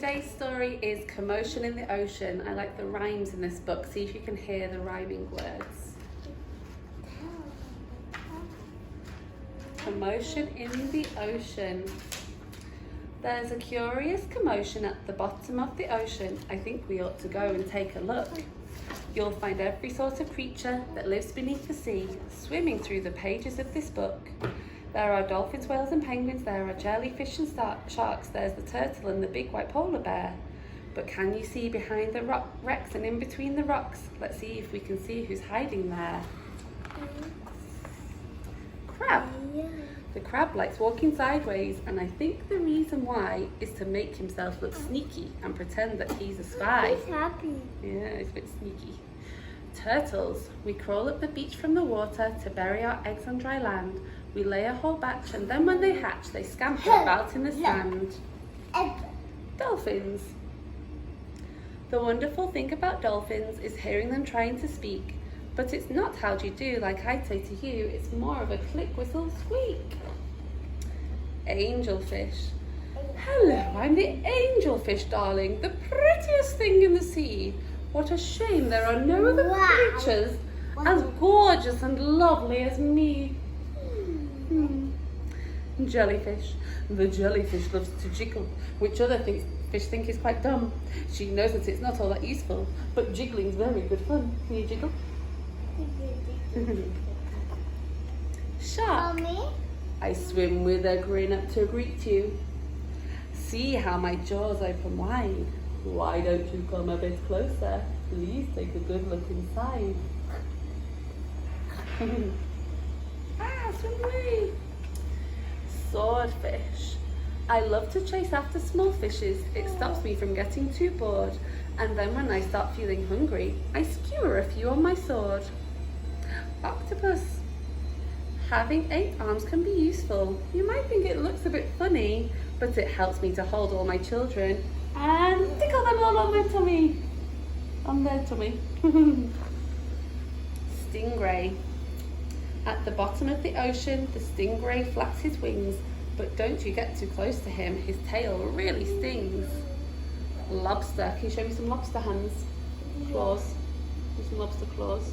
Today's story is Commotion in the Ocean. I like the rhymes in this book. See if you can hear the rhyming words. Commotion in the ocean. There's a curious commotion at the bottom of the ocean. I think we ought to go and take a look. You'll find every sort of creature that lives beneath the sea swimming through the pages of this book. There are dolphins, whales and penguins, there are jellyfish and sharks, there's the turtle and the big white polar bear. But can you see behind the wrecks and in between the rocks? Let's see if we can see who's hiding there. Crab. The crab likes walking sideways, and I think the reason why is to make himself look sneaky and pretend that he's a spy. He's happy. Yeah, he's a bit sneaky. Turtles. We crawl up the beach from the water to bury our eggs on dry land. We lay a whole batch, and then when they hatch, they scamper about in the sand. Dolphins. The wonderful thing about dolphins is hearing them trying to speak, but it's not how do you do like I'd say to you, it's more of a click, whistle, squeak. Angelfish. Hello, I'm the angelfish, darling, the prettiest thing in the sea. What a shame there are no other creatures as gorgeous and lovely as me. Jellyfish. The jellyfish loves to jiggle, which other fish think is quite dumb. She knows that it's not all that useful, but jiggling's very good fun. Can you jiggle? Shark. Mommy? I swim with a grin up to greet you. See how my jaws open wide. Why don't you come a bit closer? Please take a good look inside. Swim away. Swordfish. I love to chase after small fishes. It stops me from getting too bored. And then when I start feeling hungry, I skewer a few on my sword. Octopus. Having 8 arms can be useful. You might think it looks a bit funny, but it helps me to hold all my children and tickle them all on their tummy. On their tummy. Stingray. At the bottom of the ocean, the stingray flaps his wings, but don't you get too close to him, his tail really stings. Lobster. Can you show me some lobster hands? Claws. Some lobster claws.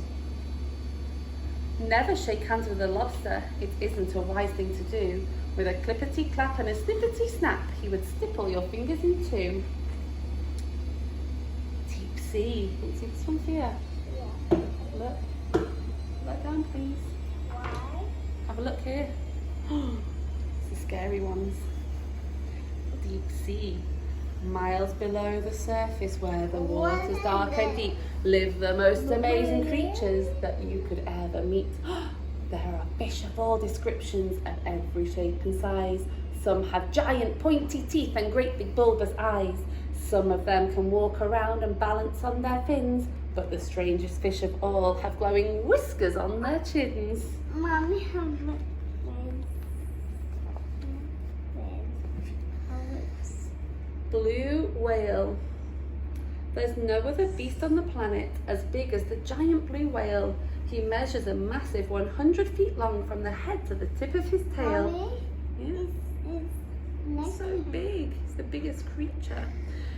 Never shake hands with a lobster. It isn't a wise thing to do. With a clippity clap and a snippety snap, he would stipple your fingers in two. Deep sea. Can you see this one here? Yeah. Look. Look down, please. Why? Have a look here. It's the scary ones. Deep sea. Miles below the surface where the water's dark and deep live the most amazing creatures that you could ever meet. There are fish of all descriptions of every shape and size. Some have giant pointy teeth and great big bulbous eyes. Some of them can walk around and balance on their fins, but the strangest fish of all have glowing whiskers on their chins. Mommy, Blue whale. There's no other beast on the planet as big as the giant blue whale. He measures a massive 100 feet long from the head to the tip of his tail. Mommy? Yeah. It's so big. It's the biggest creature.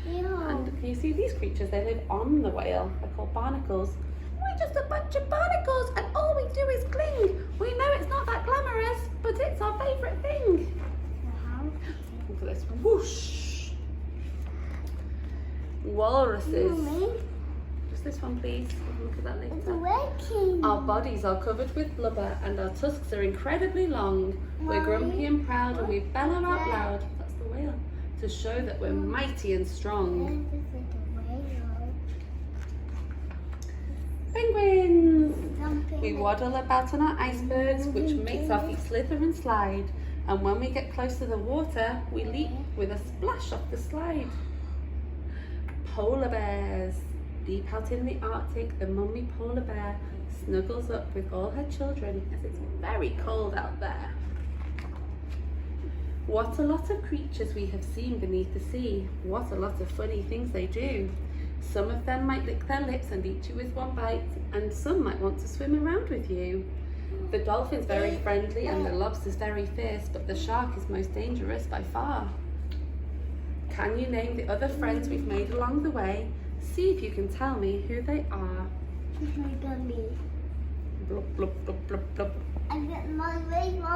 Yeah. And can you see these creatures? They live on the whale. They're called barnacles. We're just a bunch of barnacles and all we do is cling. We know it's not that glamorous, but it's our favourite thing. Look at this. Whoosh. Walruses. Mommy? Just this one, please. We'll look at that It's later. working. Our bodies are covered with blubber and our tusks are incredibly long. We're grumpy and proud and we bellow out loud. That's the whale. To show that we're mighty and strong. Penguins! We waddle about on our icebergs, which makes our feet slither and slide. And when we get close to the water, we leap with a splash off the slide. Polar bears. Deep out in the Arctic, the mummy polar bear snuggles up with all her children as it's very cold out there. What a lot of creatures we have seen beneath the sea. What a lot of funny things they do. Some of them might lick their lips and eat you with one bite, and some might want to swim around with you. The dolphin's very friendly and the lobster's very fierce, but the shark is most dangerous by far. Can you name the other friends we've made along the way? See if you can tell me who they are. My gummy. Blub, blub, blub, blub, blub. I get my way, Mom.